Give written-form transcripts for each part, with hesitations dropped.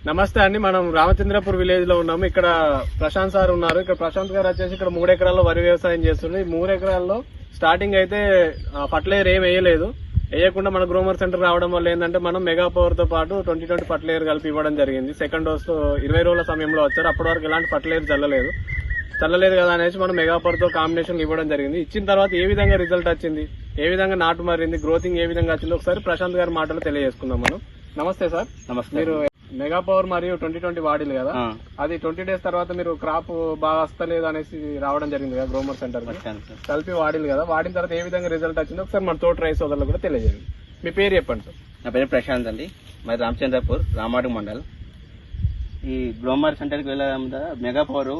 నమస్తే అండి. మనం రామచంద్రపూర్ విలేజ్ లో ఉన్నాము. ఇక్కడ ప్రశాంత్ సార్ ఉన్నారు. ఇక్కడ ప్రశాంత్ గారు వచ్చేసి ఇక్కడ 3 ఎకరాల్లో వరి వ్యవసాయం చేస్తుంది. 3 ఎకరాల్లో స్టార్టింగ్ అయితే ఫర్టిలైజర్ ఏం వేయలేదు. వేయకుండా మన గ్రోమర్ సెంటర్ రావడం వల్ల ఏంటంటే మనం మెగా పవర్ తో పాటు 2020 ఫర్టిలైజర్ కలిపి ఇవ్వడం జరిగింది. సెకండ్ డోస్ 20 రోజుల సమయంలో వచ్చారు. అప్పటి వరకు ఎలాంటి ఫర్టిలైజర్ చల్లలేదు కదా అనేసి మనం మెగా పవర్ తో కాంబినేషన్ ఇవ్వడం జరిగింది. ఇచ్చిన తర్వాత ఏ విధంగా రిజల్ట్ వచ్చింది, ఏ విధంగా నాటు మారింది, గ్రోతింగ్ ఏ విధంగా వచ్చింది ఒకసారి ప్రశాంత్ గారి మాటలు తెలియజేసుకుందాం మనం. నమస్తే సార్. నమస్తే. మీరు మెగా పవర్ మరియు 2020 వాడిలు కదా, అది 20 డేస్ తర్వాత మీరు క్రాప్ బాగా వస్తలేదు అనేసి రావడం జరిగింది కదా గ్రోమర్ సెంటర్ కలిపి వాడిలు కదా. వాడిన తర్వాత ఏ విధంగా రిజల్ట్ వచ్చిందో ఒకసారి మన తోట రైస్ సోదరులు కూడా తెలియజేయండి. మీ పేరు చెప్పండి సార్. నా పేరు ప్రశాంత్ అండి. మరి రామచంద్రపూర్ రామాడు మండల్. ఈ గ్రోమర్ సెంటర్కి వెళ్ళడం మెగా పవర్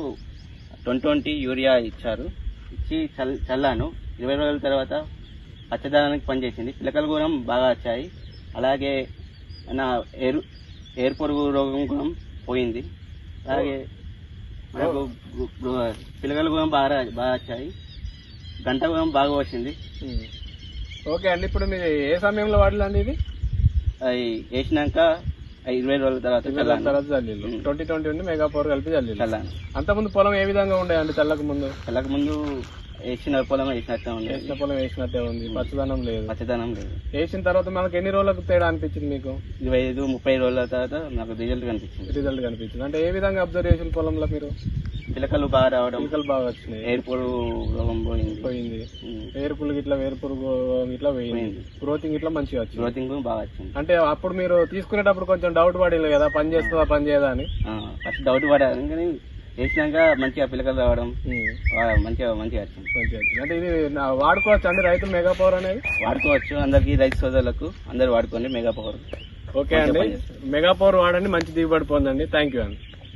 2020 యూరియా ఇచ్చారు. ఇచ్చి చల్లాను. 20 రోజుల తర్వాత పచ్చదనానికి పనిచేసింది. పిలకలు కూడా బాగా వచ్చాయి. అలాగే నా ఎయిర్ పొరుగు రోగం కూడా పోయింది. అలాగే మనకు పిలకలు కూడా బాగా వచ్చాయి. గంట కూడా బాగా వచ్చింది. ఓకే అండి. ఇప్పుడు మీరు ఏ సమయంలో వాడలేండి ఇది? అది వేసినాక 20 రోజుల తర్వాత చల్లిల్లు. 2020 ఉండి మెగా పవర్ కలిపి చల్లిల్లు. అంతకుముందు పొలం ఏ విధంగా ఉండేయండి? చల్లక ముందు వేసిన పొలం వేసినట్టే ఉంది. వేసిన పొలం వేసినట్టే ఉంది. పచ్చదనం లేదు. వేసిన తర్వాత మనకు ఎన్ని రోజులకు తేడా అనిపించింది మీకు? 25-30 రోజుల తర్వాత నాకు రిజల్ట్ కనిపించింది. అంటే ఏ విధంగా అబ్జర్వ్ చేసిన పొలంలో మీరు? పిలకలు బాగా రావడం, పిలకలు బాగా వచ్చినాయి. ఎయిర్ పురుగు రోగం పోయింది. ఎయిర్ పురుగు ఇట్లా వేరు పురుగు ఇట్లా పోయింది. గ్రోతింగ్ ఇట్లా మంచిగా వచ్చింది. గ్రోతింగ్ బాగా వచ్చింది. అంటే అప్పుడు మీరు తీసుకునేటప్పుడు కొంచెం డౌట్ పడేది కదా, పని చేస్తుందా పని చేయదా అని? ఫస్ట్ డౌట్ పడాలి, కానీ వేసినాక మంచిగా పిలకలు రావడం మంచిగా వచ్చింది. అంటే ఇది వాడుకోవచ్చు అండి రైతులు మెగా పవర్ అనేది? వాడుకోవచ్చు. అందరికి రైతు సోదరులకు అందరు వాడుకోండి మెగా పవర్. ఓకే అండి. మెగా పవర్ వాడండి, మంచి దిగుబడి పొందండి. థ్యాంక్ యూ అండి.